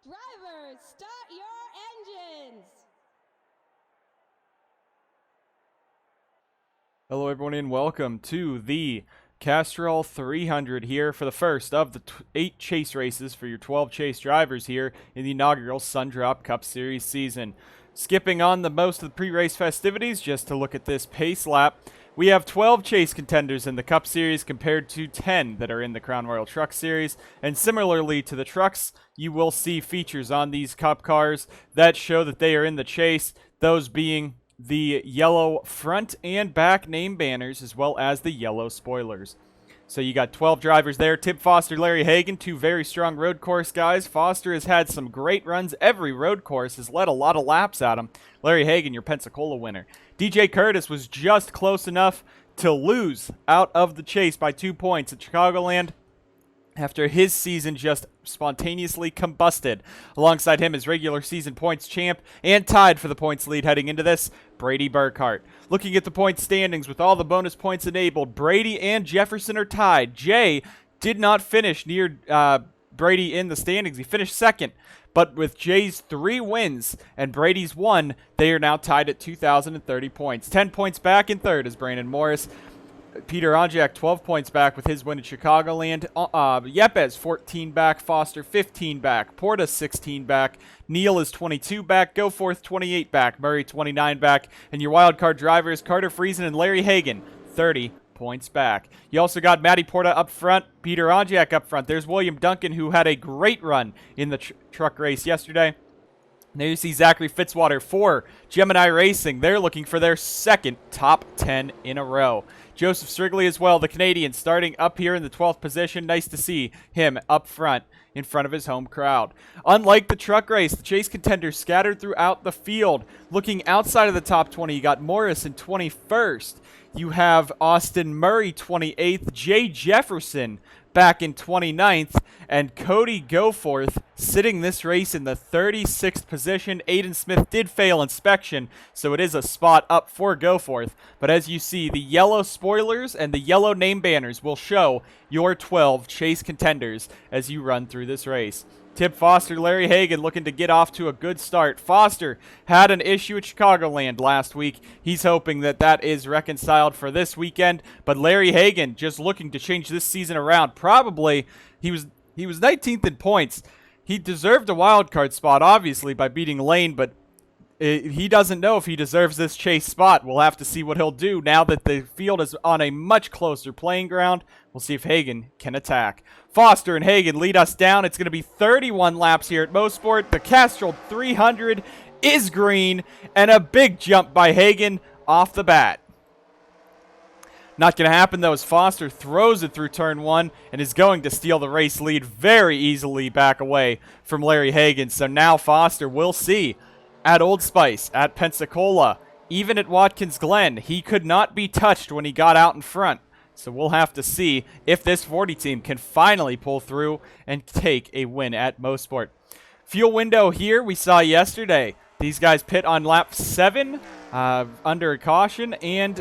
Drivers, start your engines! Hello everyone and welcome to the Castrol 300 here for the first of the 8 chase races for your 12 chase drivers here in the inaugural Sundrop Cup Series season. Skipping on the most of the pre-race festivities just to look at this pace lap. We have 12 chase contenders in the Cup Series compared to 10 that are in the Crown Royal Truck Series. And similarly to the trucks, you will see features on these Cup cars that show that they are in the chase, those being the yellow front and back name banners as well as the yellow spoilers. So you got 12 drivers there. Tib Foster, Larry Hagan, two very strong road course guys. Foster has had some great runs. Every road course has led a lot of laps at him. Larry Hagan, your Pensacola winner. DJ Curtis was just close enough to lose out of the chase by 2 points at Chicagoland after his season just spontaneously combusted. Alongside him is regular season points champ and tied for the points lead heading into this, Brady Burkhart. Looking at the point standings with all the bonus points enabled, Brady and Jefferson are tied. Jay did not finish near Brady in the standings. He finished second. But with Jay's 3 wins and Brady's 1, they are now tied at 2,030 points. 10 points back in third is Brandon Morris. Peter Onjak 12 points back with his win at Chicagoland. Yepes 14 back. Foster 15 back. Porta 16 back. Neal is 22 back. Goforth 28 back. Murray 29 back. And your wildcard drivers Carter Friesen and Larry Hagan 30 points back. You also got Matty Porta up front. Peter Onjak up front. There's William Duncan, who had a great run in the truck race yesterday. There you see Zachary Fitzwater for Gemini Racing. They're looking for their second top 10 in a row. Joseph Strigley as well, the Canadian, starting up here in the 12th position. Nice to see him up front in front of his home crowd. Unlike the truck race, the chase contenders scattered throughout the field. Looking outside of the top 20, you got Morris in 21st. You have Austin Murray 28th, Jay Jefferson back in 29th, and Cody Goforth sitting this race in the 36th position. Aiden Smith did fail inspection, so it is a spot up for Goforth. But as you see, the yellow spoilers and the yellow name banners will show your 12 chase contenders as you run through this race. Tib Foster, Larry Hagan looking to get off to a good start. Foster had an issue at Chicagoland last week. He's hoping that that is reconciled for this weekend. But Larry Hagan just looking to change this season around. Probably, he was 19th in points. He deserved a wild card spot, obviously, by beating Lane, but he doesn't know if he deserves this chase spot. We'll have to see what he'll do now that the field is on a much closer playing ground. We'll see if Hagan can attack. Foster and Hagan lead us down. It's going to be 31 laps here at Mossport. The Castrol 300 is green, and a big jump by Hagan off the bat. Not going to happen, though, as Foster throws it through turn 1 and is going to steal the race lead very easily back away from Larry Hagan. So now Foster, we'll see. At Old Spice, at Pensacola, even at Watkins Glen, he could not be touched when he got out in front. So we'll have to see if this 40 team can finally pull through and take a win at Mosport. Fuel window here we saw yesterday. These guys pit on lap 7 under a caution, and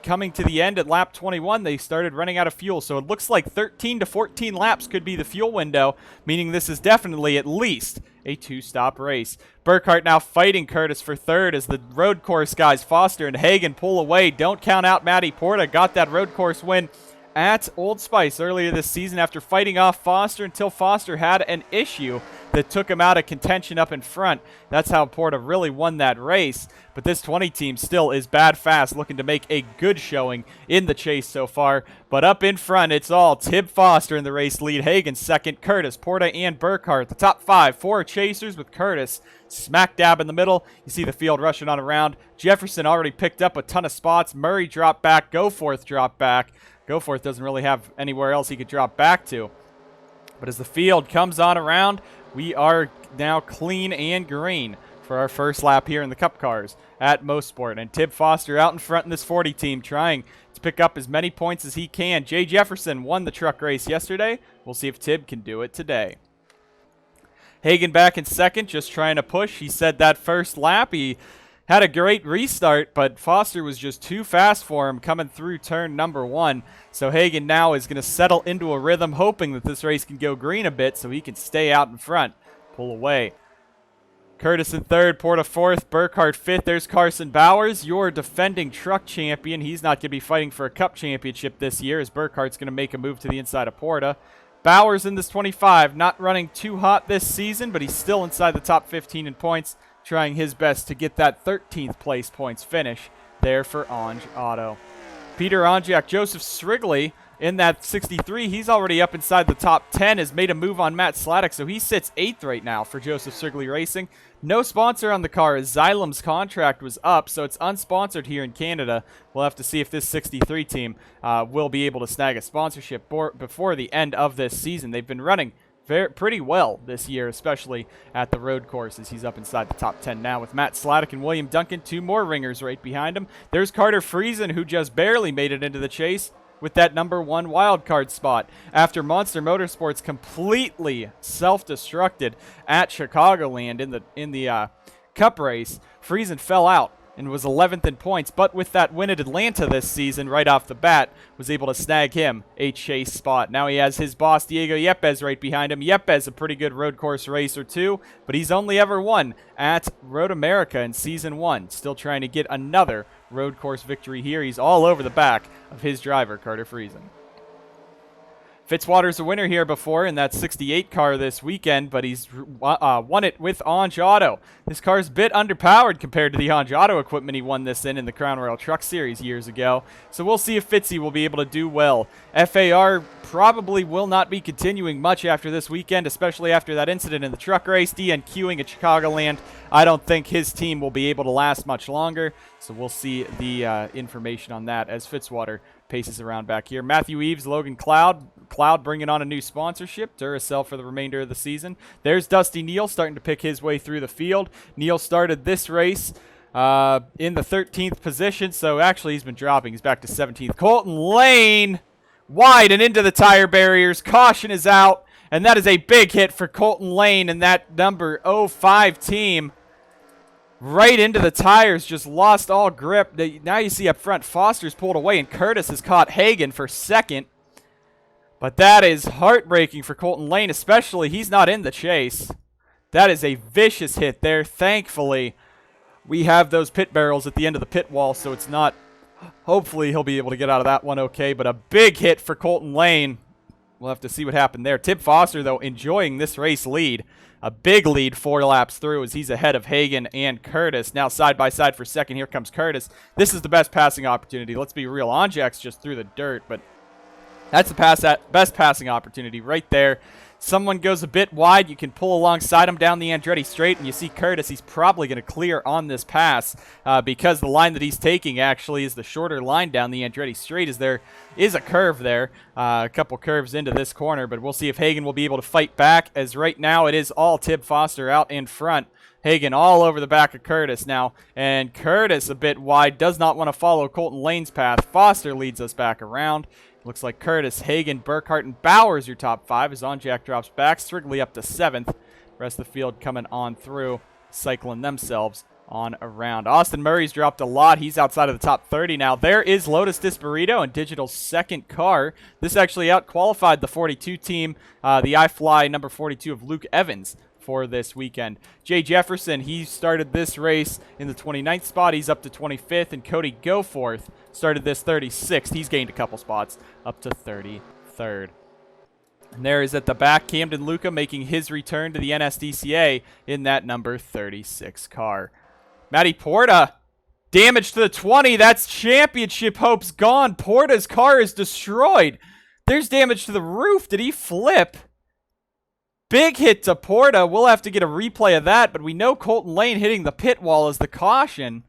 coming to the end at lap 21, they started running out of fuel. So it looks like 13 to 14 laps could be the fuel window, meaning this is definitely at least a 2-stop race. Burkhart now fighting Curtis for third as the road course guys Foster and Hagan pull away. Don't count out Matty Porta. Got that road course win at Old Spice earlier this season after fighting off Foster until Foster had an issue that took him out of contention up in front. That's how Porta really won that race. But this 20 team still is bad fast, looking to make a good showing in the chase so far. But up in front, it's all Tib Foster in the race lead. Hagan second, Curtis, Porta, and Burkhart. The top 5, 4 chasers with Curtis smack dab in the middle. You see the field rushing on around. Jefferson already picked up a ton of spots. Murray dropped back. Goforth dropped back. Goforth doesn't really have anywhere else he could drop back to. But as the field comes on around, we are now clean and green for our first lap here in the Cup cars at Mosport. And Tib Foster out in front in this 40 team, trying to pick up as many points as he can. Jay Jefferson won the truck race yesterday. We'll see if Tib can do it today. Hagan back in second, just trying to push. He said that first lap he had a great restart, but Foster was just too fast for him coming through turn number 1. So Hagan now is going to settle into a rhythm, hoping that this race can go green a bit so he can stay out in front. pull away. Curtis in third, Porta fourth, Burkhart fifth. There's Carson Bowers, your defending truck champion. He's not going to be fighting for a cup championship this year, as Burkhart's going to make a move to the inside of Porta. Bowers in this 25, not running too hot this season, but he's still inside the top 15 in points, trying his best to get that 13th place points finish there for Ange Auto. Peter Onjak, Joseph Srigley in that 63. He's already up inside the top 10, has made a move on Matt Sladek, so he sits 8th right now for Joseph Srigley Racing. No sponsor on the car as Xylem's contract was up, so it's unsponsored here in Canada. We'll have to see if this 63 team will be able to snag a sponsorship before the end of this season. They've been running pretty well this year, especially at the road courses. He's up inside the top 10 now with Matt Sladek and William Duncan, 2 more ringers right behind him. There's Carter Friesen, who just barely made it into the chase with that number 1 wildcard spot after Monster Motorsports completely self-destructed at Chicagoland in the Cup race. Friesen fell out and was 11th in points, but with that win at Atlanta this season right off the bat, was able to snag him a chase spot. Now he has his boss Diego Yepes right behind him. Yepes, a pretty good road course racer too, but he's only ever won at Road America in Season 1. Still trying to get another road course victory here. He's all over the back of his driver, Carter Friesen. Fitzwater's a winner here before in that 68 car this weekend, but he's won it with Ange Auto. This car's a bit underpowered compared to the Ange Auto equipment he won this in the Crown Royal Truck Series years ago. So we'll see if Fitzy will be able to do well. FAR probably will not be continuing much after this weekend, especially after that incident in the truck race, DNQing at Chicagoland. I don't think his team will be able to last much longer, so we'll see the information on that as Fitzwater paces around back here. Matthew Eves, Logan Cloud bringing on a new sponsorship, Duracell for the remainder of the season. There's Dusty Neal starting to pick his way through the field. Neal started this race in the 13th position, so actually he's been dropping. He's back to 17th. Colton Lane wide and into the tire barriers. Caution is out, and that is a big hit for Colton Lane and that number 05 team. Right into the tires, just lost all grip. Now you see up front, Foster's pulled away, and Curtis has caught Hagan for second. But that is heartbreaking for Colton Lane, especially he's not in the chase. That is a vicious hit there. Thankfully, we have those pit barrels at the end of the pit wall, so it's not... Hopefully, he'll be able to get out of that one okay, but a big hit for Colton Lane. We'll have to see what happened there. Tib Foster, though, enjoying this race lead. A big lead 4 laps through as he's ahead of Hagan and Curtis. Now side by side for second. Here comes Curtis. This is the best passing opportunity. Let's be real. Onjak's just through the dirt, but that's the best passing opportunity right there. Someone goes a bit wide, you can pull alongside him down the Andretti straight, and you see Curtis, he's probably going to clear on this pass because the line that he's taking actually is the shorter line down the Andretti straight, as there is a curve there, a couple curves into this corner, but we'll see if Hagan will be able to fight back, as right now it is all Tib Foster out in front. Hagan all over the back of Curtis now, and Curtis a bit wide, does not want to follow Colton Lane's path. Foster leads us back around. Looks like Curtis, Hagan, Burkhart, and Bowers your top 5 as Onjak drops back. Strigley up to 7th. Rest of the field coming on through, cycling themselves on around. Austin Murray's dropped a lot. He's outside of the top 30 now. There is Lotus Disparito and Digital's second car. This actually out-qualified the 42 team, the iFly number 42 of Luke Evans for this weekend. Jay Jefferson, he started this race in the 29th spot. He's up to 25th, and Cody Goforth started this 36th. He's gained a couple spots up to 33rd. And there is at the back Camden Luca making his return to the NSDCA in that number 36 car. Matty Porta, damage to the 20. That's championship hopes gone. Porta's car is destroyed. There's damage to the roof. Did he flip? Big hit to Porta. We'll have to get a replay of that, but we know Colton Lane hitting the pit wall as the caution.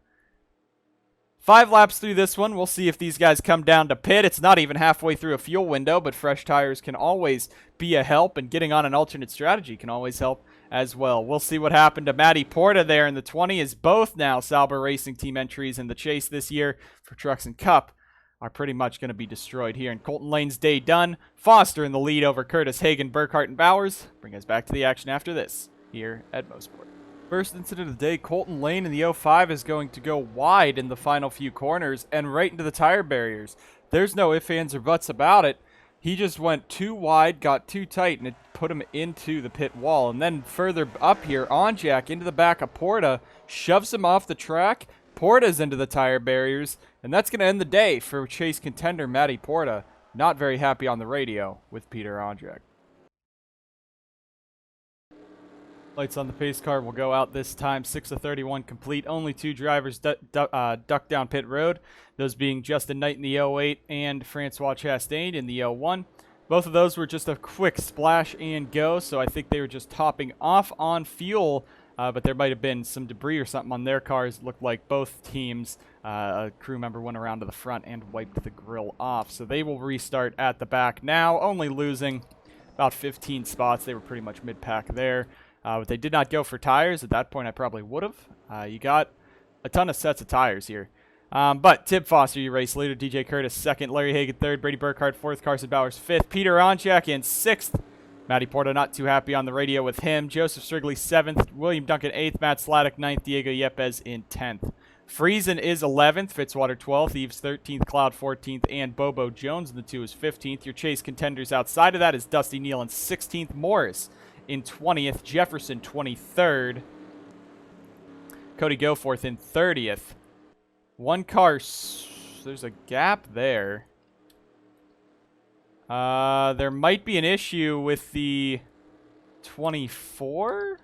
5 laps through this one. We'll see if these guys come down to pit. It's not even halfway through a fuel window, but fresh tires can always be a help, and getting on an alternate strategy can always help as well. We'll see what happened to Matty Porta there in the 20, as both now Sauber Racing Team entries in the chase this year for Trucks and Cup are pretty much going to be destroyed here. And Colton Lane's day done. Foster in the lead over Curtis, Hagan, Burkhart, and Bowers. Bring us back to the action after this here at Mosport. First incident of the day, Colton Lane in the 05 is going to go wide in the final few corners and right into the tire barriers. There's no ifs, ands, or buts about it. He just went too wide, got too tight, and it put him into the pit wall. And then further up here, Onjak into the back of Porta, shoves him off the track. Porta's into the tire barriers, and that's going to end the day for chase contender Matty Porta. Not very happy on the radio with Peter Onjak. Lights on the pace car will go out this time. 6 of 31 complete. Only 2 drivers ducked down pit road. Those being Justin Knight in the 08 and Francois Chastain in the 01. Both of those were just a quick splash and go, so I think they were just topping off on fuel, but there might have been some debris or something on their cars. It looked like both teams, a crew member went around to the front and wiped the grill off. So they will restart at the back now, only losing about 15 spots. They were pretty much mid-pack there. But they did not go for tires. At that point, I probably would have. You got a ton of sets of tires here. But Tib Foster, your race leader. DJ Curtis, second. Larry Hagan, third. Brady Burkhardt, fourth. Carson Bowers, fifth. Peter Onjak in sixth. Matty Porta not too happy on the radio with him. Joseph Strigley, seventh. William Duncan, eighth. Matt Sladek, ninth. Diego Yepes in 10th. Friesen is 11th. Fitzwater, 12th. Eves, 13th. Cloud, 14th. And Bobo Jones in the 2 is 15th. Your chase contenders outside of that is Dusty Neal in 16th. Morris in 20th, Jefferson 23rd, Cody Goforth in 30th. One car, there's a gap there. There might be an issue with the 24?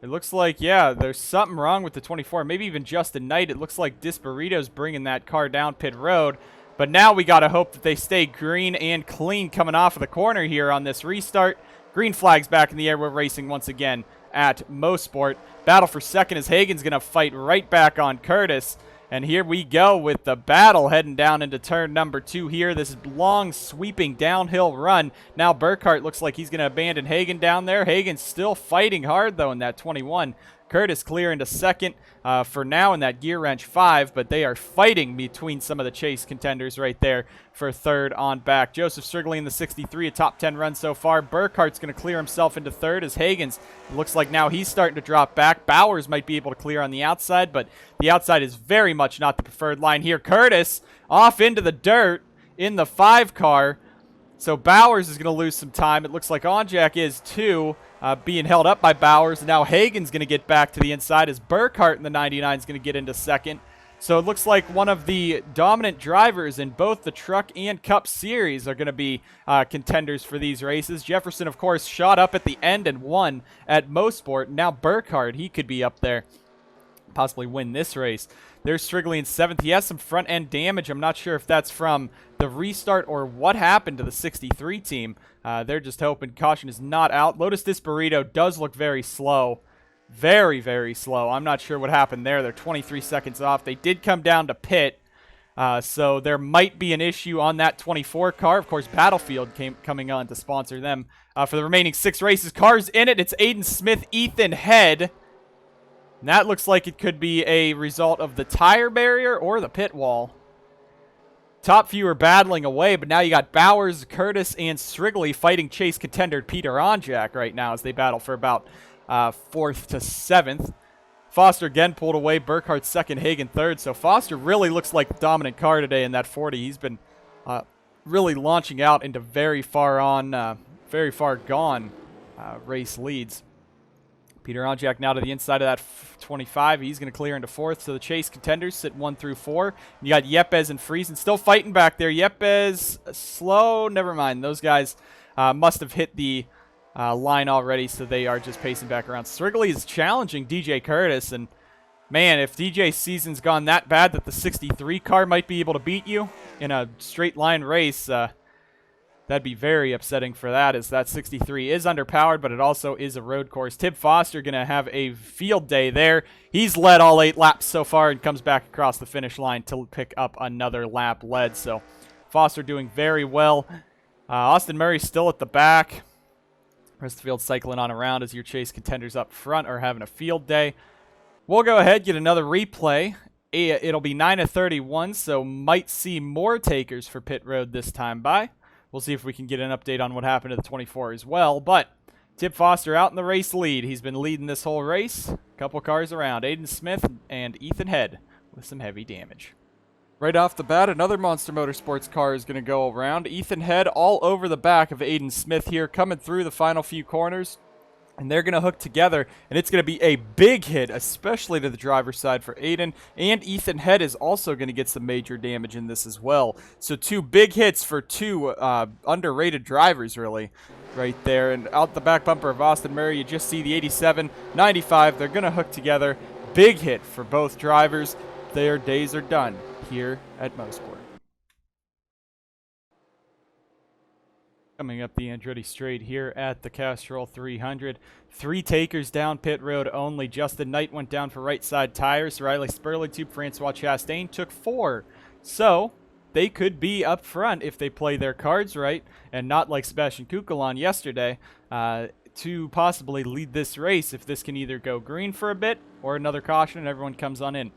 It looks like, yeah, there's something wrong with the 24. Maybe even Justin Knight. It looks like Disparito's bringing that car down pit road. But now we got to hope that they stay green and clean coming off of the corner here on this restart. Green flag's back in the air. We're racing once again at Mossport. Battle for second as Hagan's going to fight right back on Curtis. And here we go with the battle heading down into turn number 2 here. This long, sweeping downhill run. Now Burkhardt looks like he's going to abandon Hagan down there. Hagan's still fighting hard, though, in that 21. Curtis clear into second for now in that gear wrench 5, but they are fighting between some of the chase contenders right there for third on back. Joseph Strigley in the 63, a top 10 run so far. Burkhardt's going to clear himself into third as Hagan's looks like now he's starting to drop back. Bowers might be able to clear on the outside, but the outside is very much not the preferred line here. Curtis off into the dirt in the 5 car. So Bowers is going to lose some time. It looks like Onjak is too, being held up by Bowers. And now Hagan's going to get back to the inside as Burkhardt in the 99 is going to get into second. So it looks like one of the dominant drivers in both the Truck and Cup Series are going to be contenders for these races. Jefferson, of course, shot up at the end and won at Mosport. Now Burkhardt, he could be up there, possibly win this race. There's Strigley in 7th. He has some front-end damage. I'm not sure if that's from the restart or what happened to the 63 team. They're just hoping caution is not out. Lotus Disparito does look very slow. Very, very slow. I'm not sure what happened there. They're 23 seconds off. They did come down to pit, so there might be an issue on that 24 car. Of course, Battlefield coming on to sponsor them for the remaining 6 races. Cars in it. It's Aiden Smith, Ethan Head. And that looks like it could be a result of the tire barrier or the pit wall. Top few are battling away, but now you got Bowers, Curtis, and Strigley fighting chase contender Peter Onjak right now as they battle for about 4th to 7th. Foster again pulled away. Burkhardt second, Hagan third. So Foster really looks like the dominant car today in that 40. He's been really launching out into very far gone race leads. Peter Onjak now to the inside of that 25. He's going to clear into 4th. So the chase contenders sit 1 through 4. You got Yepes and Friesen still fighting back there. Yepes slow. Never mind. Those guys must have hit the line already, so they are just pacing back around. Strigley is challenging DJ Curtis. And, man, if DJ's season's gone that bad that the 63 car might be able to beat you in a straight line race, that'd be very upsetting for that, as that 63 is underpowered, but it also is a road course. Tib Foster going to have a field day there. He's led all 8 laps so far and comes back across the finish line to pick up another lap led. So Foster doing very well. Austin Murray still at the back. Rest of the field cycling on around as your chase contenders up front are having a field day. We'll go ahead, get another replay. It'll be 9 of 31, so might see more takers for pit road this time by. We'll see if we can get an update on what happened to the 24 as well. But Tib Foster out in the race lead. He's been leading this whole race. A couple cars around. Aiden Smith and Ethan Head with some heavy damage. Right off the bat, another Monster Motorsports car is going to go around. Ethan Head all over the back of Aiden Smith here, coming through the final few corners. And they're going to hook together, and it's going to be a big hit, especially to the driver's side for Aiden. And Ethan Head is also going to get some major damage in this as well. So two big hits for two underrated drivers, really, right there. And out the back bumper of Austin Murray, you just see the 87, 95. They're going to hook together. Big hit for both drivers. Their days are done here at Mossport. Coming up the Andretti Straight here at the Castrol 300. 3 takers down pit road only. Justin Knight went down for right side tires. Riley Spurley, Francois Chastain took 4. So they could be up front if they play their cards right and not like Sebastian Kukulon yesterday to possibly lead this race if this can either go green for a bit or another caution and everyone comes on in.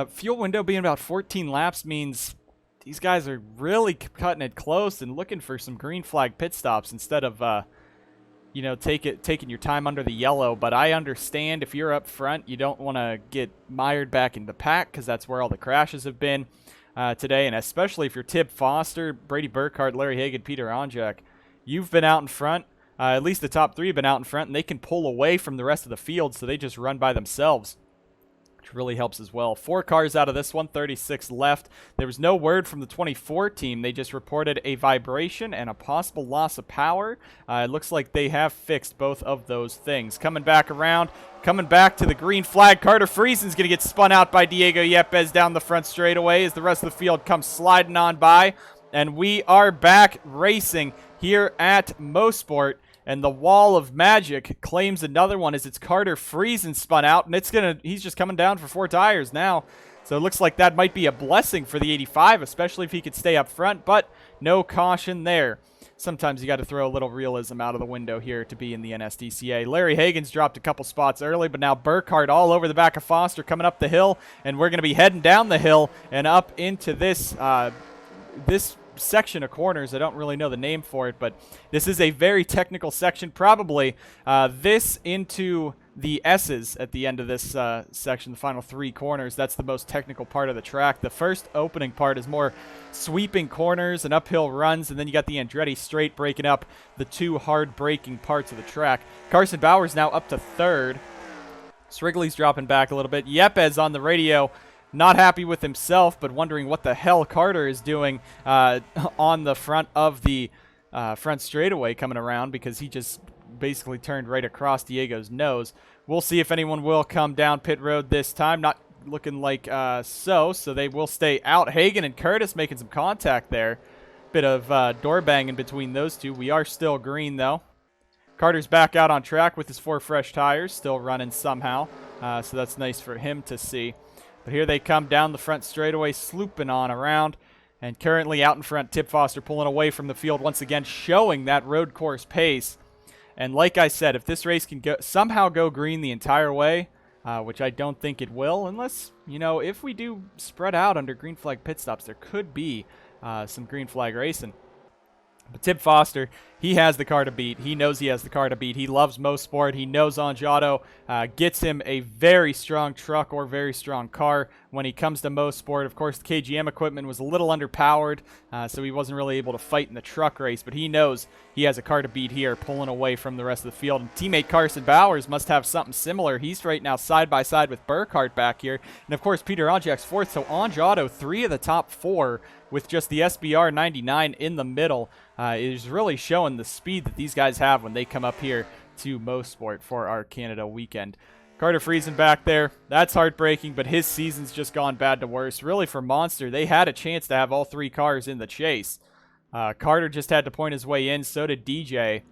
Fuel window being about 14 laps means these guys are really cutting it close and looking for some green flag pit stops instead of, you know, taking your time under the yellow. But I understand if you're up front, you don't want to get mired back in the pack because that's where all the crashes have been today. And especially if you're Tib Foster, Brady Burkhardt, Larry Hagan, Peter Onjak, you've been out in front. At least the top 3 have been out in front, and they can pull away from the rest of the field, so they just run by themselves, which really helps as well. 4 cars out of this one, 36 left. There was no word from the 24 team. They just reported a vibration and a possible loss of power. It looks like they have fixed both of those things. Coming back around, coming back to the green flag. Carter Friesen's going to get spun out by Diego Yepes down the front straightaway as the rest of the field comes sliding on by. And we are back racing here at Mossport. And the Wall of Magic claims another one as it's Carter Friesen spun out. And he's just coming down for 4 tires now. So it looks like that might be a blessing for the 85, especially if he could stay up front. But no caution there. Sometimes you got to throw a little realism out of the window here to be in the NSDCA. Larry Hagan's dropped a couple spots early, but now Burkhardt all over the back of Foster coming up the hill. And we're going to be heading down the hill and up into this section of corners. I don't really know the name for it, but this is a very technical section. Probably this into the S's at the end of this section, the final 3 corners. That's the most technical part of the track. The first opening part is more sweeping corners and uphill runs, and then you got the Andretti Straight breaking up the 2 hard braking parts of the track. Carson Bauer's now up to 3rd. Srigley's dropping back a little bit. Yepes on the radio, not happy with himself, but wondering what the hell Carter is doing on the front of the front straightaway coming around, because he just basically turned right across Diego's nose. We'll see if anyone will come down pit road this time. Not looking like so they will stay out. Hagan and Curtis making some contact there. Bit of door banging between those two. We are still green, though. Carter's back out on track with his 4 fresh tires, still running somehow, so that's nice for him to see. But here they come down the front straightaway, slooping on around. And currently out in front, Tib Foster pulling away from the field once again, showing that road course pace. And like I said, if this race can somehow go green the entire way, which I don't think it will, unless, you know, if we do spread out under green flag pit stops, there could be some green flag racing. But Tib Foster, he has the car to beat. He knows he has the car to beat. He loves Mosport. He knows Angiato gets him a very strong truck or very strong car when he comes to Mosport. Of course, the KGM equipment was a little underpowered, so he wasn't really able to fight in the truck race. But he knows he has a car to beat here, pulling away from the rest of the field. And teammate Carson Bowers must have something similar. He's right now side by side with Burkhardt back here. And, of course, Peter Onjak's 4th. So Angiato, 3 of the top 4 with just the SBR 99 in the middle. Is really showing the speed that these guys have when they come up here to Mossport for our Canada weekend. Carter Friesen back there. That's heartbreaking, but his season's just gone bad to worse. Really, for Monster, they had a chance to have all 3 cars in the chase. Carter just had to point his way in. So did DJ.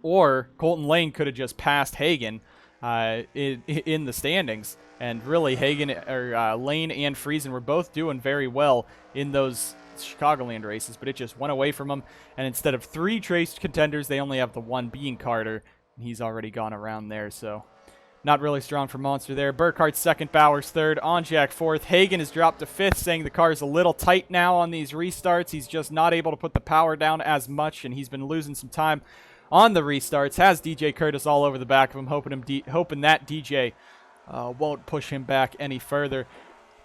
Or Colton Lane could have just passed Hagan in the standings. And really, Lane and Friesen were both doing very well in those Chicagoland races, but it just went away from them. And instead of 3 traced contenders, they only have the 1 being Carter. And he's already gone around there, so not really strong for Monster there. Burkhardt 2nd, Bowers 3rd, Onjak 4th. Hagan has dropped to 5th, saying the car's a little tight now on these restarts. He's just not able to put the power down as much, and he's been losing some time on the restarts. Has DJ Curtis all over the back of him, hoping that DJ won't push him back any further.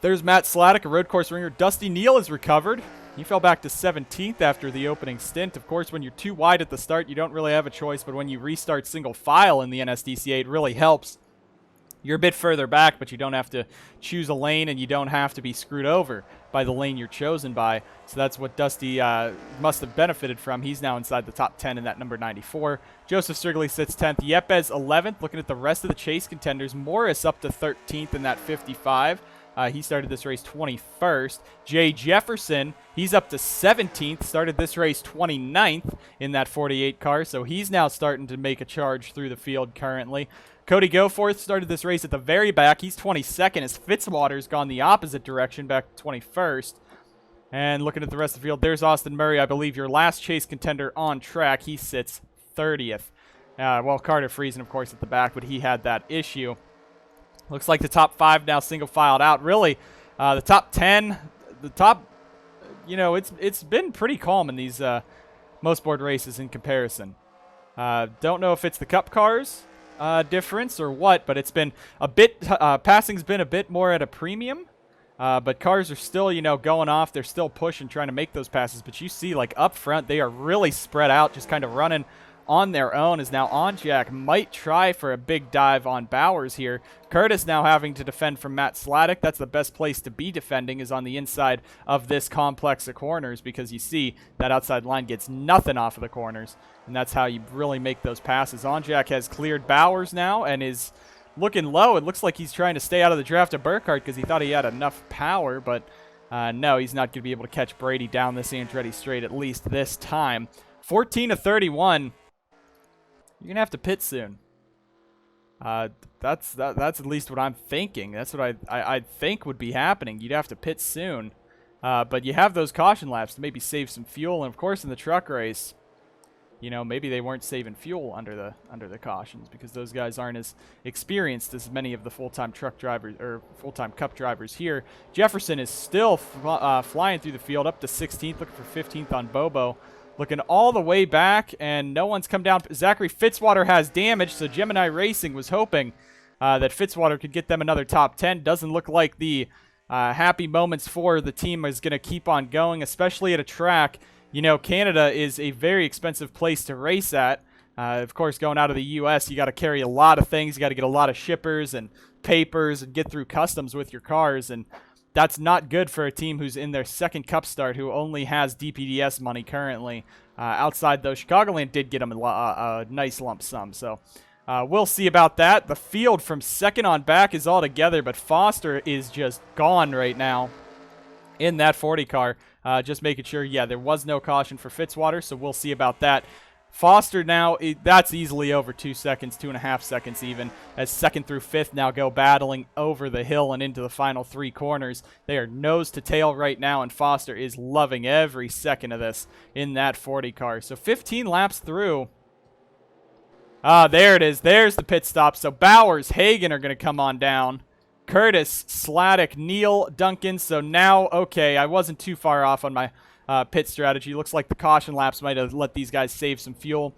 There's Matt Sladek, a road course ringer. Dusty Neal is recovered. He fell back to 17th after the opening stint. Of course, when you're too wide at the start, you don't really have a choice, but when you restart single file in the NSDCA, it really helps. You're a bit further back, but you don't have to choose a lane, and you don't have to be screwed over by the lane you're chosen by. So that's what Dusty must have benefited from. He's now inside the top 10 in that number 94. Joseph Strigley sits 10th. Yepes 11th. Looking at the rest of the chase contenders, Morris up to 13th in that 55. He started this race 21st. Jay Jefferson, he's up to 17th. Started this race 29th in that 48 car. So he's now starting to make a charge through the field currently. Cody Goforth started this race at the very back. He's 22nd as Fitzwater's gone the opposite direction, back to 21st. And looking at the rest of the field, there's Austin Murray, I believe your last chase contender on track. He sits 30th. Well, Carter Friesen, of course, at the back, but he had that issue. Looks like the top 5 now single filed out. Really, the top 10, the top, you know, it's been pretty calm in these Mossport races in comparison. Don't know if it's the Cup cars difference or what, but it's been a bit, passing's been a bit more at a premium. But cars are still, you know, going off. They're still pushing, trying to make those passes. But you see, like, up front, they are really spread out, just kind of running on their own. As now Onjak might try for a big dive on Bowers here. Curtis now having to defend from Matt Sladek. That's the best place to be defending, is on the inside of this complex of corners, because you see that outside line gets nothing off of the corners. And that's how you really make those passes. Onjak has cleared Bowers now and is looking low. It looks like he's trying to stay out of the draft of Burkhardt because he thought he had enough power, but no, he's not going to be able to catch Brady down this Andretti straight, at least this time. 14 to 31. You're going to have to pit soon. That's at least what I'm thinking. That's what I think would be happening. You'd have to pit soon. But you have those caution laps to maybe save some fuel. And, of course, in the truck race, you know, maybe they weren't saving fuel under the cautions because those guys aren't as experienced as many of the full-time truck drivers or full-time Cup drivers here. Jefferson is still flying through the field up to 16th, looking for 15th on Bobo. Looking all the way back, and no one's come down. Zachary Fitzwater has damage, so Gemini Racing was hoping that Fitzwater could get them another top 10. Doesn't look like the happy moments for the team is going to keep on going, especially at a track. You know, Canada is a very expensive place to race at. Of course, going out of the U.S., you got to carry a lot of things. You got to get a lot of shippers and papers and get through customs with your cars, and that's not good for a team who's in their second Cup start, who only has DPDS money currently. Outside, though, Chicagoland did get them a nice lump sum. So we'll see about that. The field from second on back is all together, but Foster is just gone right now in that 40 car. Just making sure, yeah, there was no caution for Fitzwater, so we'll see about that. Foster now, that's easily over 2 seconds, 2.5 seconds even, as second through fifth now go battling over the hill and into the final 3 corners. They are nose to tail right now, and Foster is loving every second of this in that 40 car. So 15 laps through. There it is. There's the pit stop. So Bowers, Hagen are going to come on down. Curtis, Sladek, Neal, Duncan. So now, okay, I wasn't too far off on my pit strategy. Looks like the caution laps might have let these guys save some fuel.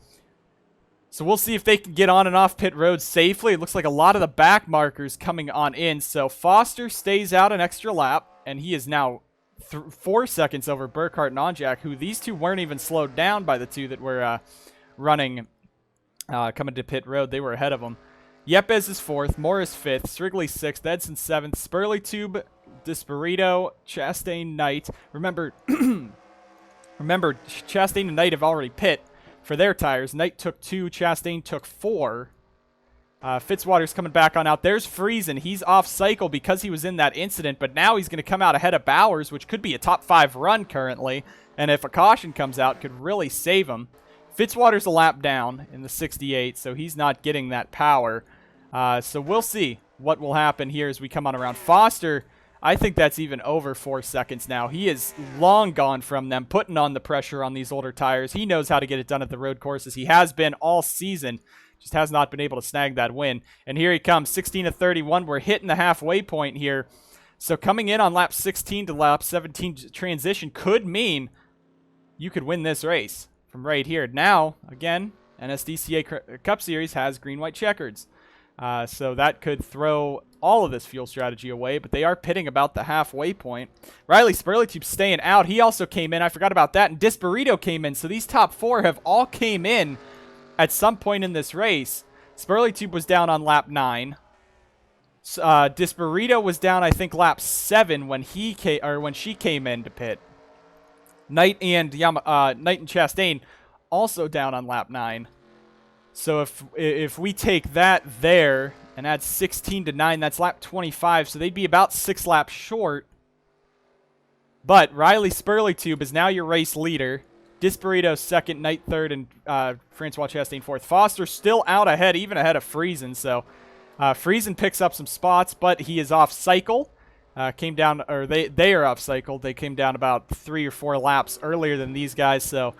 So we'll see if they can get on and off pit road safely. It looks like a lot of the back markers coming on in. So Foster stays out an extra lap, and he is now 4 seconds over Burkhardt and Onjak, who these two weren't even slowed down by the two that were running, coming to pit road. They were ahead of them. Yepes is 4th, Morris 5th, Strigley 6th, Edson 7th, Spurley Tube, Desperito, Chastain, Knight. Remember, Chastain and Knight have already pit for their tires. Knight took 2, Chastain took 4. Fitzwater's coming back on out. There's Friesen. He's off cycle because he was in that incident, but now he's going to come out ahead of Bowers, which could be a top 5 run currently, and if a caution comes out, could really save him. Fitzwater's a lap down in the 68, so he's not getting that power. So we'll see what will happen here as we come on around. Foster, I think that's even over 4 seconds now. He is long gone from them, putting on the pressure on these older tires. He knows how to get it done at the road courses. He has been all season, just has not been able to snag that win. And here he comes, 16 to 31. We're hitting the halfway point here. So coming in on lap 16 to lap 17 transition could mean you could win this race from right here. Now, again, NSDCA Cup Series has green-white checkers. So that could throw all of this fuel strategy away, but they are pitting about the halfway point. Riley Spurleytube's staying out. He also came in. I forgot about that. And Disburrito came in. So these top 4 have all came in at some point in this race. Spurleytube was down on lap 9. Disburrito was down, I think, lap 7 when she came in to pit. Knight and Chastain also down on lap 9. So if we take that there and add 16 to 9, that's lap 25. So they'd be about 6 laps short. But Riley Spurleytube is now your race leader. Disburrito second, Knight third, and Francois Chastain fourth. Foster still out ahead, even ahead of Friesen. So Friesen picks up some spots, but he is off cycle. Came down, or they are off cycle. They came down about 3 or 4 laps earlier than these guys. So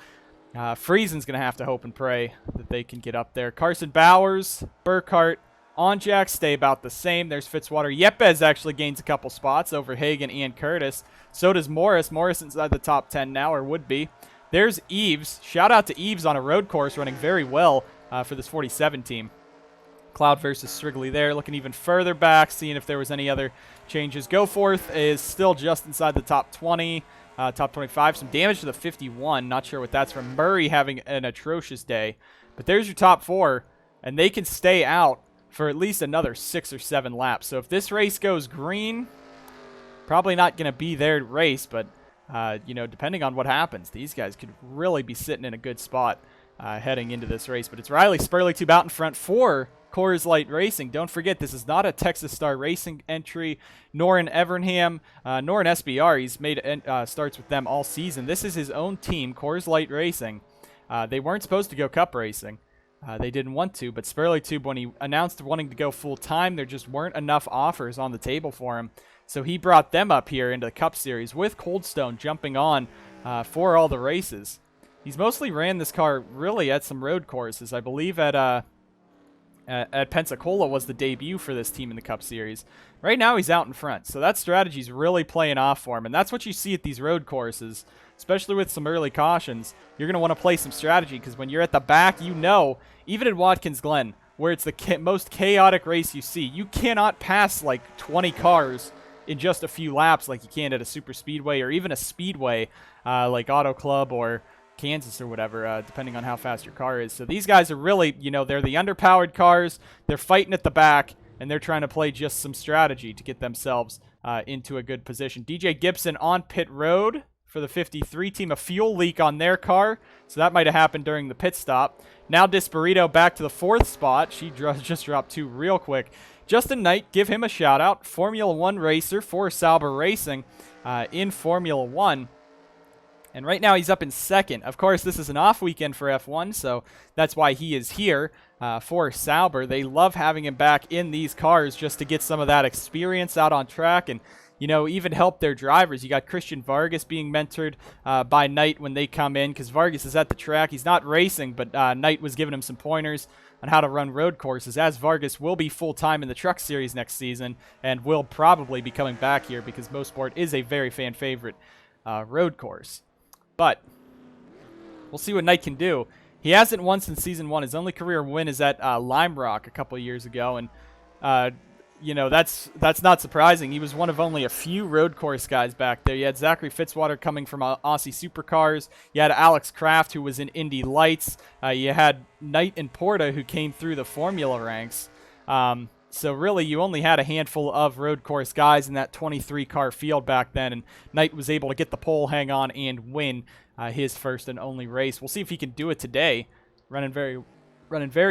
Friesen's going to have to hope and pray that they can get up there. Carson Bowers, Burkhart, Onjak stay about the same. There's Fitzwater. Yepes actually gains a couple spots over Hagan and Curtis. So does Morris. Morris inside the top 10 now, or would be. There's Eves. Shout out to Eves on a road course, running very well for this 47 team. Cloud versus Strigley there. Looking even further back, seeing if there was any other changes. Goforth is still just inside the top 20. Top 25. Some damage to the 51. Not sure what that's from. Murray having an atrocious day. But there's your top 4. And they can stay out for at least another 6 or 7 laps. So if this race goes green, probably not going to be their race. But, you know, depending on what happens, these guys could really be sitting in a good spot heading into this race. But it's Riley Spurleytube out in front for Coors Light Racing. Don't forget, this is not a Texas Star Racing entry, nor in Evernham, nor in SBR. He's made starts with them all season. This is his own team, Coors Light Racing. They weren't supposed to go Cup Racing. They didn't want to, but Spurleytube, when he announced wanting to go full-time, there just weren't enough offers on the table for him. So he brought them up here into the Cup Series with Coldstone jumping on for all the races. He's mostly ran this car really at some road courses. I believe at Pensacola was the debut for this team in the Cup Series. Right now he's out in front, so that strategy's really playing off for him, and that's what you see at these road courses, especially with some early cautions. You're going to want to play some strategy, because when you're at the back, you know, even at Watkins Glen, where it's the most chaotic race you see, you cannot pass like 20 cars in just a few laps like you can at a super speedway or even a speedway like Auto Club or Kansas or whatever, depending on how fast your car is. So these guys are really, you know, they're the underpowered cars. They're fighting at the back, and they're trying to play just some strategy to get themselves into a good position. DJ Gibson on pit road for the 53 team. A fuel leak on their car, so that might have happened during the pit stop. Now Disburrito back to the 4th spot. She just dropped 2 real quick. Justin Knight, give him a shout out. Formula 1 racer for Sauber Racing in Formula 1. And right now he's up in 2nd. Of course, this is an off weekend for F1, so that's why he is here for Sauber. They love having him back in these cars just to get some of that experience out on track and, you know, even help their drivers. You got Christian Vargas being mentored by Knight when they come in, because Vargas is at the track. He's not racing, but Knight was giving him some pointers on how to run road courses, as Vargas will be full-time in the Truck Series next season and will probably be coming back here because Mossport is a very fan favorite road course. But we'll see what Knight can do. He hasn't won since Season 1. His only career win is at Lime Rock a couple of years ago. And, you know, that's not surprising. He was one of only a few road course guys back there. You had Zachary Fitzwater coming from Aussie Supercars. You had Alex Kraft, who was in Indy Lights. You had Knight and Porta, who came through the Formula ranks. So really, you only had a handful of road course guys in that 23-car field back then, and Knight was able to get the pole, hang on, and win his first and only race. We'll see if he can do it today. Running very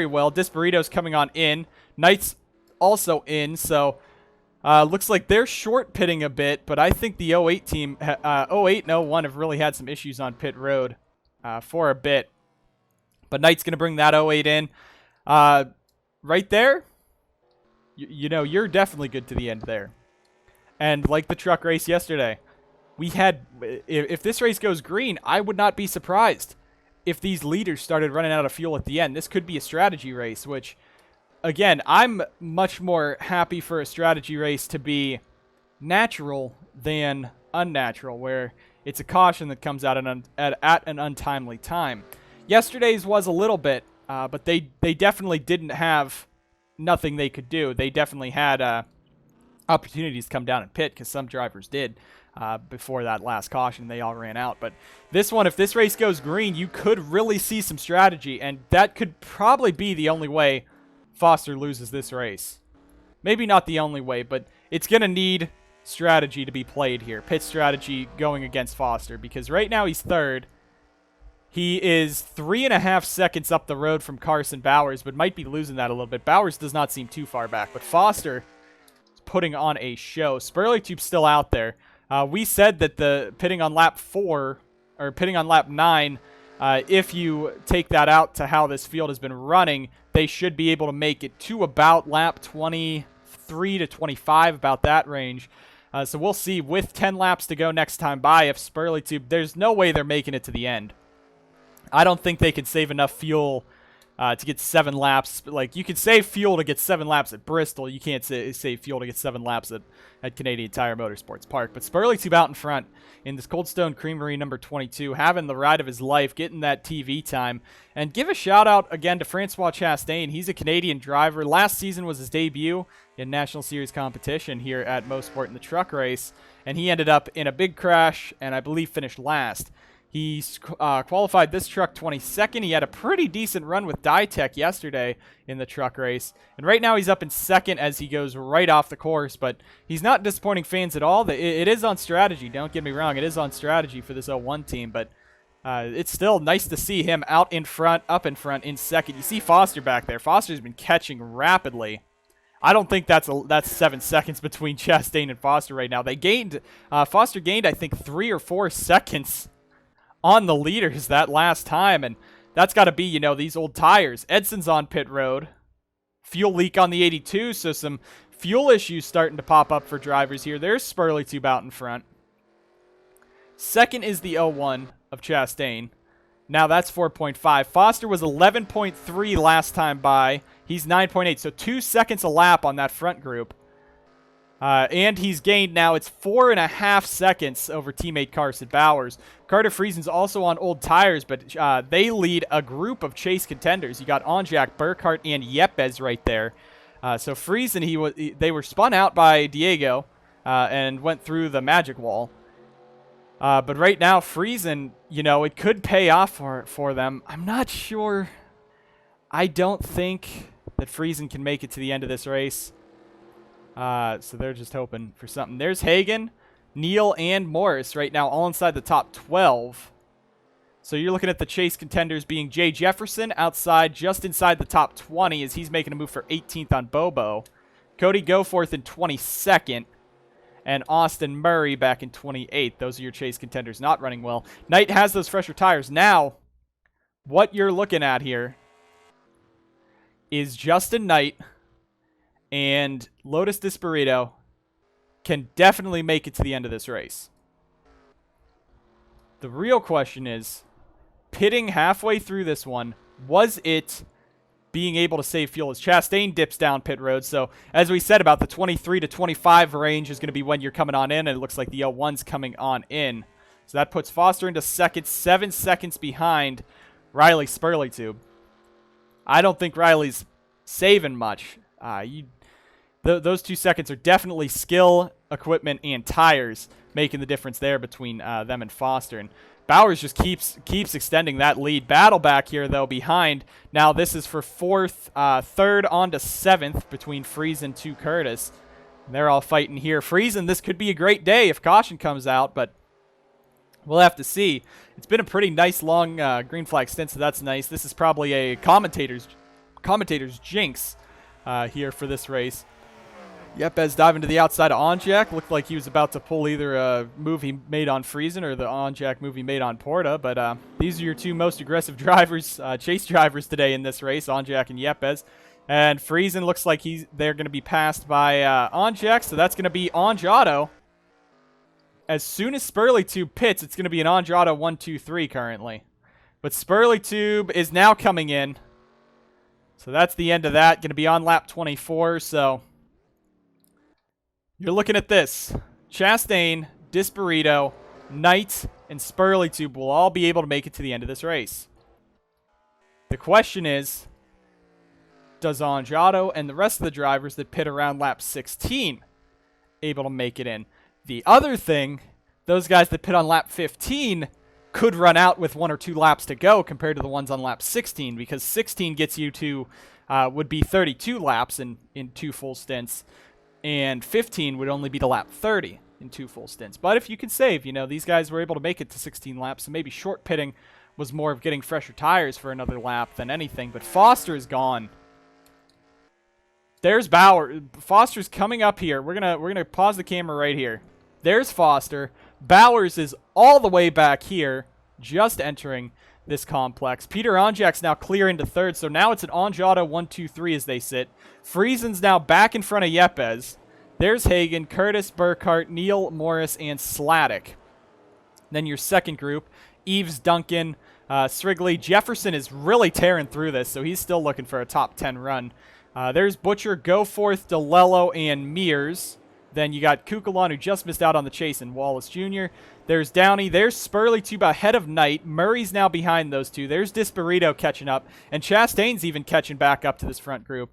well. Disburrito's coming on in. Knight's also in, so looks like they're short pitting a bit, but I think the 08 team, 08 and 01 have really had some issues on pit road for a bit. But Knight's going to bring that 08 in. Right there, you know, you're definitely good to the end there. And like the truck race yesterday, we had, if this race goes green, I would not be surprised if these leaders started running out of fuel at the end. This could be a strategy race, which, again, I'm much more happy for a strategy race to be natural than unnatural, where it's a caution that comes out at an untimely time. Yesterday's was a little bit, but they definitely didn't have nothing they could do. They definitely had opportunities to come down and pit, because some drivers did before that last caution. They all ran out. But this one, if this race goes green, you could really see some strategy, and that could probably be the only way Foster loses this race. Maybe not the only way, but it's going to need strategy to be played here. Pit strategy going against Foster, because right now he's third. He is 3.5 seconds up the road from Carson Bowers, but might be losing that a little bit. Bowers does not seem too far back, but Foster is putting on a show. Spurleytube's still out there. We said that the pitting on lap 4, or pitting on lap 9, if you take that out to how this field has been running, they should be able to make it to about lap 23 to 25, about that range. So we'll see with 10 laps to go next time by if Spurleytube, there's no way they're making it to the end. I don't think they could save enough fuel to get 7 laps. Like, you could save fuel to get 7 laps at Bristol. You can't save fuel to get 7 laps at Canadian Tire Motorsports Park. But Spurleytube out in front in this Cold Stone Creamery number 22, having the ride of his life, getting that TV time. And give a shout out again to Francois Chastain. He's a Canadian driver. Last season was his debut in National Series competition here at Mosport in the truck race. And he ended up in a big crash and I believe finished last. He's qualified this truck 22nd. He had a pretty decent run with Dytech yesterday in the truck race. And right now he's up in second as he goes right off the course. But he's not disappointing fans at all. It is on strategy. Don't get me wrong. It is on strategy for this 01 team. But it's still nice to see him out in front, up in front, in second. You see Foster back there. Foster's been catching rapidly. I don't think that's 7 seconds between Chastain and Foster right now. They gained, Foster gained, I think, 3 or 4 seconds on the leaders that last time, and that's got to be, you know, these old tires. Edson's on pit road. Fuel leak on the 82, so some fuel issues starting to pop up for drivers here. There's Spurleytube out in front. Second is the 01 of Chastain. Now that's 4.5. Foster was 11.3 last time by. He's 9.8, so 2 seconds a lap on that front group. And he's gained now, it's 4.5 seconds over teammate Carson Bowers. Carter Friesen's also on old tires, but they lead a group of chase contenders. You got Onjak, Burkhart, and Yepes right there. So Friesen, they were spun out by Diego and went through the magic wall. But right now, Friesen, you know, it could pay off for them. I'm not sure. I don't think that Friesen can make it to the end of this race. So they're just hoping for something. There's Hagen, Neal, and Morris right now all inside the top 12. So you're looking at the chase contenders being Jay Jefferson outside just inside the top 20 as he's making a move for 18th on Bobo. Cody Goforth in 22nd. And Austin Murray back in 28th. Those are your chase contenders not running well. Knight has those fresher tires. Now, what you're looking at here is Justin Knight and Lotus Desperado can definitely make it to the end of this race. The real question is, pitting halfway through this one, was it being able to save fuel as Chastain dips down pit road? So, as we said, about the 23 to 25 range is going to be when you're coming on in, and it looks like the 01's coming on in. So that puts Foster into second, 7 seconds behind Riley Spurleytube. I don't think Riley's saving much. Those 2 seconds are definitely skill, equipment, and tires making the difference there between them and Foster. And Bowers just keeps extending that lead. Battle back here, though, behind. Now this is for fourth, third on to 7th between Friesen to Curtis. And they're all fighting here. Friesen, this could be a great day if caution comes out, but we'll have to see. It's been a pretty nice long green flag stint, so that's nice. This is probably a commentator's jinx here for this race. Yepes diving to the outside of Onjak. Looked like he was about to pull either a move he made on Friesen or the Onjak move he made on Porta. But these are your 2 most aggressive drivers, chase drivers today in this race, Onjak and Yepes. And Friesen looks like they're going to be passed by Onjak, so that's going to be Onjado. As soon as Spurleytube pits, it's going to be an Onjado 1-2-3 currently. But Spurleytube is now coming in. So that's the end of that. Going to be on lap 24, so you're looking at this. Chastain, Desperado, Knight, and Spurleytube will all be able to make it to the end of this race. The question is, does Angiato, and the rest of the drivers that pit around lap 16 able to make it in. The other thing, those guys that pit on lap 15 could run out with 1 or 2 laps to go compared to the ones on lap 16, because 16 gets you to, would be 32 laps in 2 full stints, and 15 would only be to lap 30 in 2 full stints. But if you could save, you know, these guys were able to make it to 16 laps, so maybe short pitting was more of getting fresher tires for another lap than anything. But Foster is gone. There's Bauer. Foster's coming up here. We're gonna pause the camera right here. There's Foster. Bowers is all the way back here, just entering this complex. Peter Onjak's now clear into third, so now it's an Angiato 1, 2, 3 as they sit. Friesen's now back in front of Yepes. There's Hagen, Curtis, Burkhart, Neal, Morris, and Sladek. Then your second group, Eves, Duncan, Strigley. Jefferson is really tearing through this, so he's still looking for a top 10 run. There's Butcher, Goforth, DeLello, and Mears. Then you got Kukulon, who just missed out on the chase, and Wallace Jr. There's Downey. There's Spurley Tube ahead of Knight. Murray's now behind those two. There's Disparito catching up. And Chastain's even catching back up to this front group.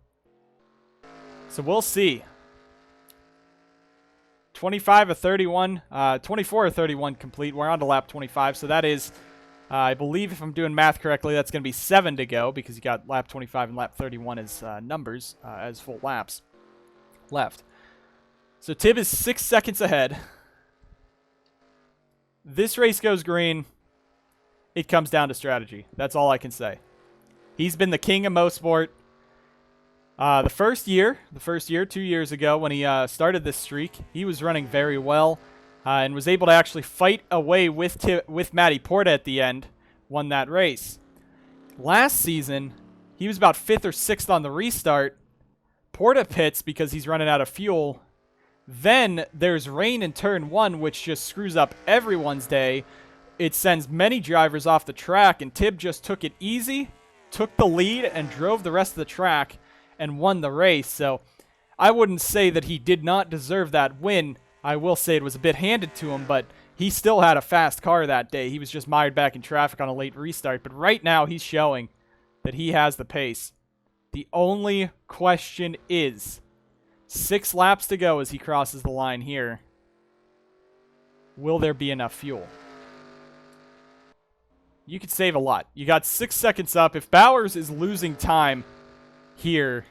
So we'll see. 25 of 31. 24 of 31 complete. We're on to lap 25. So that is, I believe if I'm doing math correctly, that's going to be 7 to go, because you got lap 25 and lap 31 as numbers, as full laps left. So Tib is 6 seconds ahead. This race goes green. It comes down to strategy. That's all I can say. He's been the king of Mossport. The first year, 2 years ago, when he started this streak, he was running very well and was able to actually fight away with Matty Porta at the end, won that race. Last season, he was about 5th or 6th on the restart. Porta pits because he's running out of fuel. Then there's rain in turn 1, which just screws up everyone's day. It sends many drivers off the track, and Tib just took it easy, took the lead, and drove the rest of the track and won the race. So I wouldn't say that he did not deserve that win. I will say it was a bit handed to him, but he still had a fast car that day. He was just mired back in traffic on a late restart. But right now he's showing that he has the pace. The only question is 6 laps to go as he crosses the line here. Will there be enough fuel? You could save a lot. You got 6 seconds up. If Bowers is losing time here,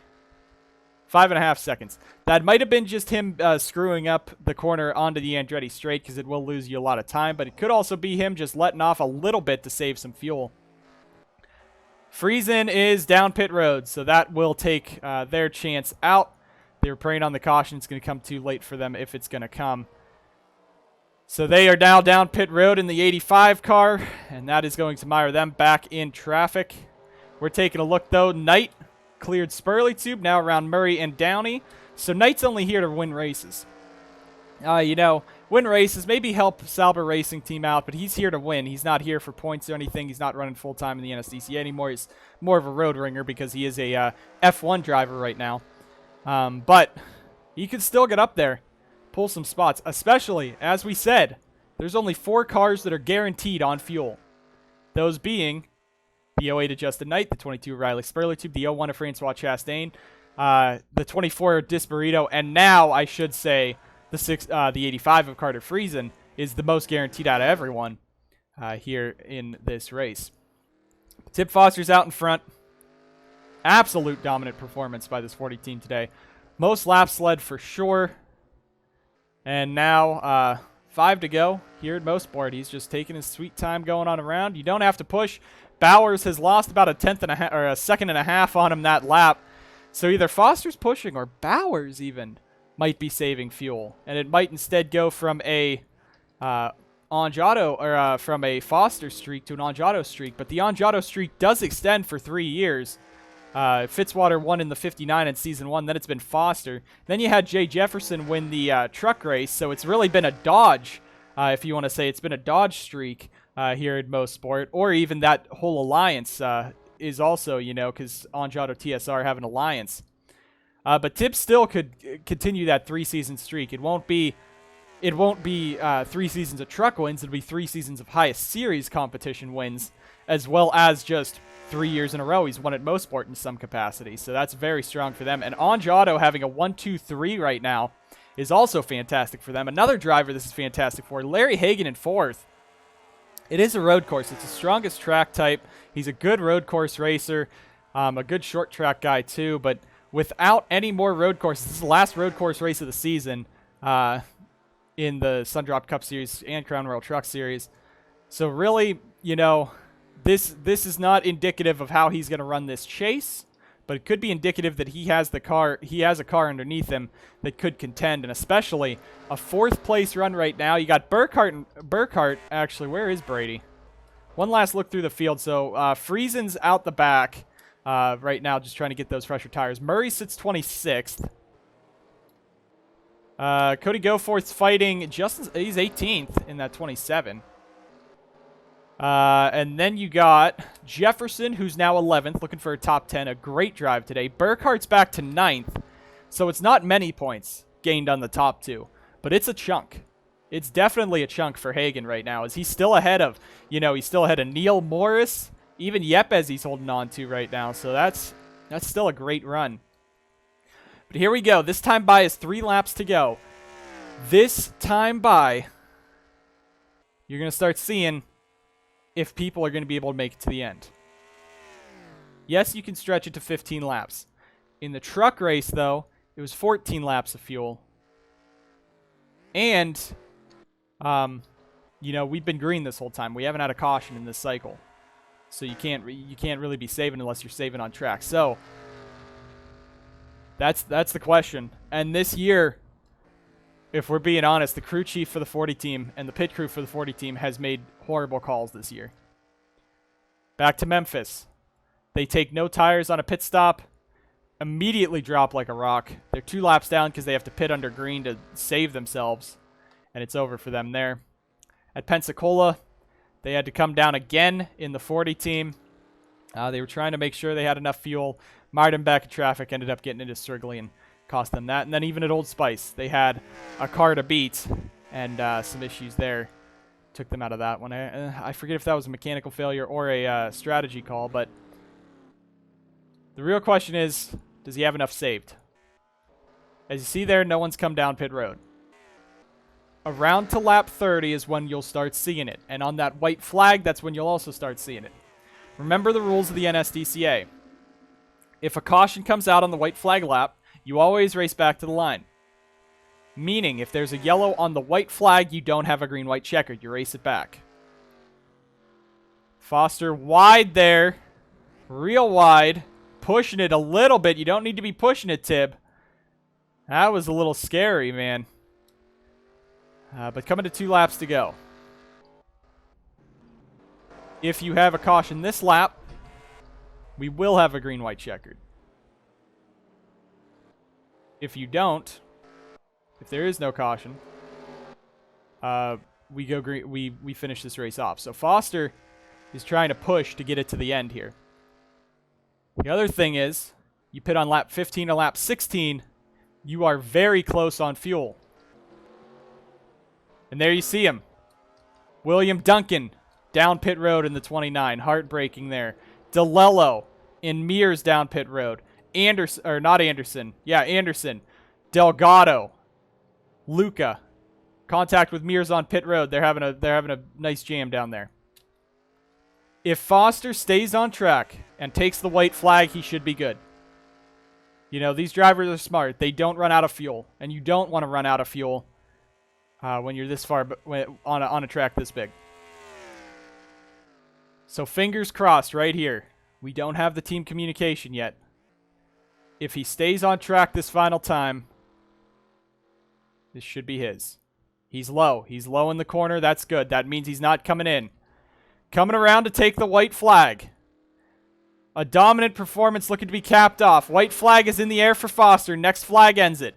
5.5 seconds. That might have been just him screwing up the corner onto the Andretti straight, because it will lose you a lot of time, but it could also be him just letting off a little bit to save some fuel. Friesen is down pit road, so that will take their chance out. They were praying on the caution. It's going to come too late for them if it's going to come. So they are now down pit road in the 85 car, and that is going to mire them back in traffic. We're taking a look, though. Knight cleared Spurley Tube, now around Murray and Downey. So Knight's only here to win races. Win races, maybe help Sauber Racing Team out, but he's here to win. He's not here for points or anything. He's not running full-time in the NSDCA anymore. He's more of a road ringer because he is a F1 driver right now. But he could still get up there, pull some spots, especially, as we said, there's only 4 cars that are guaranteed on fuel. Those being the 08 of Justin Knight, the 22 Riley Spurley Tube, the 01 of Francois Chastain, the 24 of Disparito, and now, I should say, the 85 of Carter Friesen is the most guaranteed out of everyone here in this race. Tip Foster's out in front. Absolute dominant performance by this 40 team today. Most laps led for sure. And now 5 to go here at Mossport. He's just taking his sweet time going on around. You don't have to push. Bowers has lost about a second and a half on him that lap. So either Foster's pushing or Bowers even might be saving fuel. And it might instead go from a Angiato or from a Foster streak to an Angiato streak. But the Angiato streak does extend for 3 years. Fitzwater won in the 59 in Season 1. Then it's been Foster. Then you had Jay Jefferson win the truck race. So it's really been a Dodge, if you want to say. It's been a Dodge streak here at Mossport. Or even that whole alliance is also, because Angiato TSR have an alliance. But Tip still could continue that 3-season streak. It won't be 3 seasons of truck wins. It'll be 3 seasons of highest series competition wins, as well as just 3 years in a row. He's won at Mosport in some capacity, so that's very strong for them. And Anjado having a 1-2-3 right now is also fantastic for them. Another driver this is fantastic for, Larry Hagan in 4th. It is a road course. It's the strongest track type. He's a good road course racer, a good short track guy too, but without any more road courses, this is the last road course race of the season in the Sundrop Cup Series and Crown Royal Truck Series. So really, you know, this is not indicative of how he's going to run this chase, but it could be indicative that he has a car underneath him that could contend, and especially a 4th place run right now. You got Burkhart, actually, where is Brady? One last look through the field. So Friesen's out the back right now, just trying to get those fresher tires. Murray sits 26th. Cody Goforth's fighting Justin. He's 18th in that 27. And then you got Jefferson, who's now 11th, looking for a top 10. A great drive today. Burkhart's back to 9th. So it's not many points gained on the top 2, but it's a chunk. It's definitely a chunk for Hagan right now. Is he still ahead of, he's still ahead of Neil Morris, even Yepes he's holding on to right now. So that's still a great run. But here we go. This time by is 3 laps to go. This time by, you're going to start seeing if people are going to be able to make it to the end. Yes, you can stretch it to 15 laps. In the truck race, though, it was 14 laps of fuel. And, we've been green this whole time. We haven't had a caution in this cycle. So you can't really be saving unless you're saving on track. So that's the question. And this year, if we're being honest, the crew chief for the 40 team and the pit crew for the 40 team has made horrible calls this year. Back to Memphis. They take no tires on a pit stop, immediately drop like a rock. They're 2 laps down because they have to pit under green to save themselves, and it's over for them there. At Pensacola, they had to come down again in the 40 team. They were trying to make sure they had enough fuel. Mired them back in traffic, ended up getting into Strigley and cost them that. And then even at Old Spice, they had a car to beat and some issues there. Took them out of that one. I forget if that was a mechanical failure or a strategy call, but the real question is, does he have enough saved? As you see there, no one's come down pit road. Around to lap 30 is when you'll start seeing it. And on that white flag, that's when you'll also start seeing it. Remember the rules of the NSDCA. If a caution comes out on the white flag lap, you always race back to the line. Meaning, if there's a yellow on the white flag, you don't have a green-white checkered. You race it back. Foster wide there. Real wide. Pushing it a little bit. You don't need to be pushing it, Tib. That was a little scary, man. But coming to 2 laps to go. If you have a caution this lap, we will have a green-white checkered. If you don't, if there is no caution, we go green. We finish this race off. So Foster is trying to push to get it to the end here. The other thing is, you pit on lap 15 or lap 16, you are very close on fuel. And there you see him. William Duncan down pit road in the 29. Heartbreaking there. DeLello in Mears down pit road. Anderson, or not Anderson. Yeah, Anderson. Delgado. Luca. Contact with Mears on pit road. They're having a nice jam down there. If Foster stays on track and takes the white flag, he should be good. These drivers are smart. They don't run out of fuel. And you don't want to run out of fuel when you're this far on a track this big. So fingers crossed right here. We don't have the team communication yet. If he stays on track this final time, this should be his. He's low. He's low in the corner. That's good. That means he's not coming in. Coming around to take the white flag. A dominant performance looking to be capped off. White flag is in the air for Foster. Next flag ends it.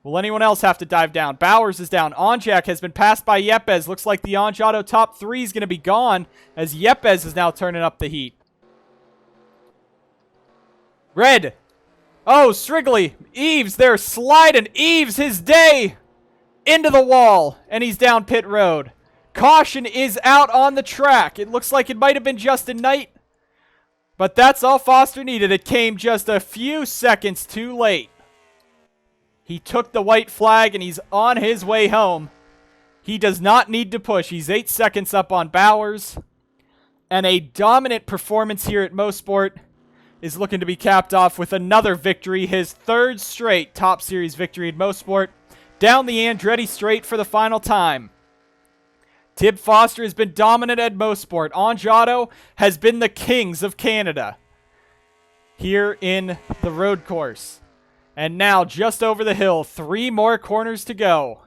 Will anyone else have to dive down? Bowers is down. Onjak has been passed by Yepes. Looks like the Anjado top 3 is going to be gone as Yepes is now turning up the heat. Red. Oh, Strigley. Eves, they're sliding. Eves, his day. Into the wall. And he's down pit road. Caution is out on the track. It looks like it might have been Justin Knight, but that's all Foster needed. It came just a few seconds too late. He took the white flag, and he's on his way home. He does not need to push. He's 8 seconds up on Bowers. And a dominant performance here at Mossport is looking to be capped off with another victory. His 3rd straight Top Series victory at Mossport. Down the Andretti straight for the final time. Tib Foster has been dominant at Mossport. Anjado has been the kings of Canada here in the road course. And now, just over the hill, 3 more corners to go.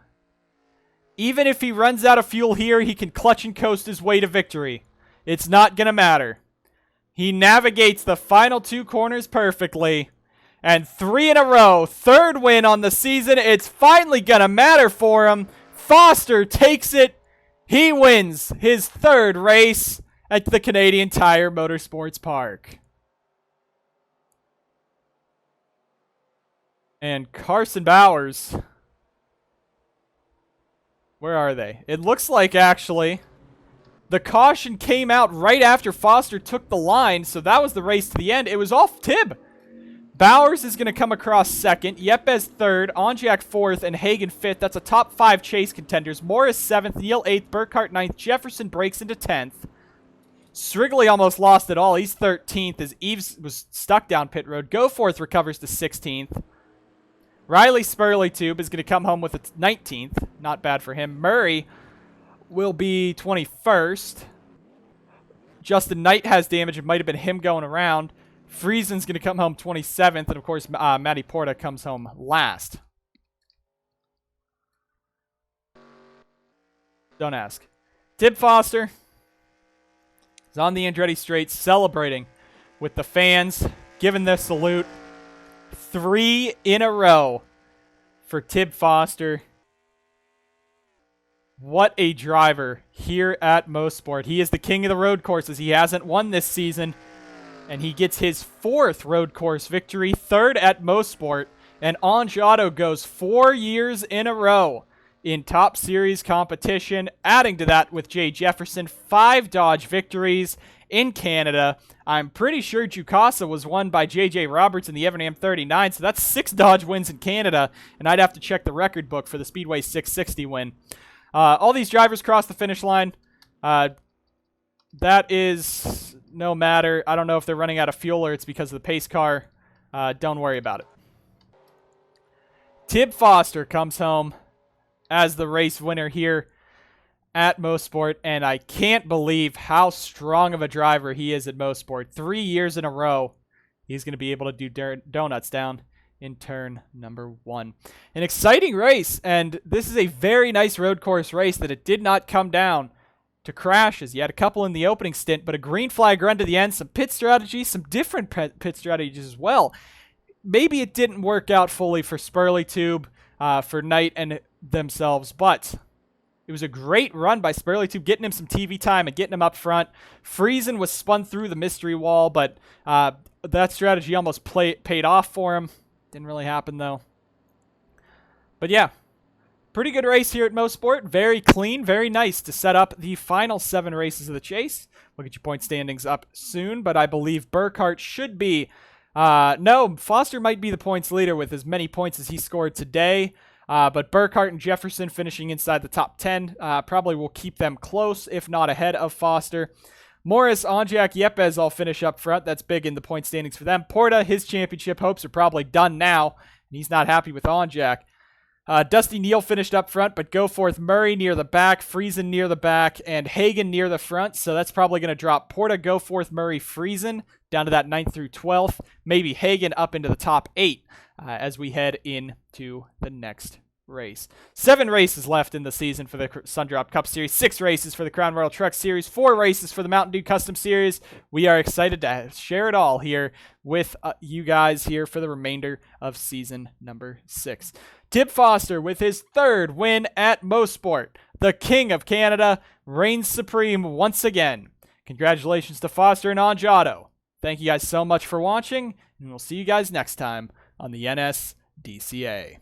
Even if he runs out of fuel here, he can clutch and coast his way to victory. It's not going to matter. He navigates the final 2 corners perfectly. And 3 in a row. 3rd win on the season. It's finally going to matter for him. Foster takes it. He wins his 3rd race at the Canadian Tire Motorsports Park. And Carson Bowers. Where are they? It looks like, actually, the caution came out right after Foster took the line, so that was the race to the end. It was off Tib. Bowers is going to come across 2nd, Yepes 3rd, Onjak 4th, and Hagen 5th. That's a top 5 chase contenders. Morris 7th, Neal 8th, Burkhart 9th, Jefferson breaks into 10th. Strigley almost lost it all. He's 13th as Eves was stuck down pit road. Goforth recovers to 16th. Riley Spurley-Tube is going to come home with a 19th. Not bad for him. Murray will be 21st. Justin Knight has damage. It might have been him going around. Friesen's going to come home 27th. And, of course, Matty Porta comes home last. Don't ask. Tib Foster is on the Andretti Straight celebrating with the fans, giving the salute. 3 in a row for Tib Foster. What a driver here at Mossport. He is the king of the road courses. He hasn't won this season, and he gets his 4th road course victory, 3rd at Mossport. And Anjado goes 4 years in a row in Top Series competition. Adding to that with Jay Jefferson, 5 Dodge victories in Canada. I'm pretty sure Jukasa was won by J.J. Roberts in the Evernham 39, so that's 6 Dodge wins in Canada, and I'd have to check the record book for the Speedway 660 win. All these drivers cross the finish line. That is no matter. I don't know if they're running out of fuel or it's because of the pace car. Don't worry about it. Tib Foster comes home as the race winner here at Mossport, and I can't believe how strong of a driver he is at Mossport. 3 years in a row, he's going to be able to do donuts down in turn number 1. An exciting race, and this is a very nice road course race that it did not come down to crashes. You had a couple in the opening stint, but a green flag run to the end, some pit strategies, some different pit strategies as well. Maybe it didn't work out fully for Spurley-Tube, for Knight and themselves, but it was a great run by Spurley-Tube, getting him some TV time and getting him up front. Friesen was spun through the mystery wall, but that strategy almost paid off for him. Didn't really happen, though. But yeah, pretty good race here at Mossport. Very clean, very nice to set up the final 7 races of the chase. We'll get your point standings up soon, but I believe Burkhart should be... no, Foster might be the points leader with as many points as he scored today. But Burkhart and Jefferson finishing inside the top 10 probably will keep them close, if not ahead of Foster. Morris, Onjak, Yepes all finish up front. That's big in the point standings for them. Porta, his championship hopes are probably done now, and he's not happy with Onjak. Dusty Neal finished up front, but Goforth, Murray near the back, Friesen near the back, and Hagen near the front. So that's probably going to drop Porta, Goforth, Murray, Friesen down to that 9th through 12th. Maybe Hagen up into the top 8 as we head into the next race. 7 races left in the season for the Sundrop Cup Series, 6 races for the Crown Royal Truck Series, 4 races for the Mountain Dew Custom Series. We are excited to share it all here with you guys here for the remainder of season number 6. Tib Foster with his 3rd win at Mossport. The King of Canada reigns supreme once again. Congratulations to Foster and Anjado. Thank you guys so much for watching, and we'll see you guys next time on the NSDCA.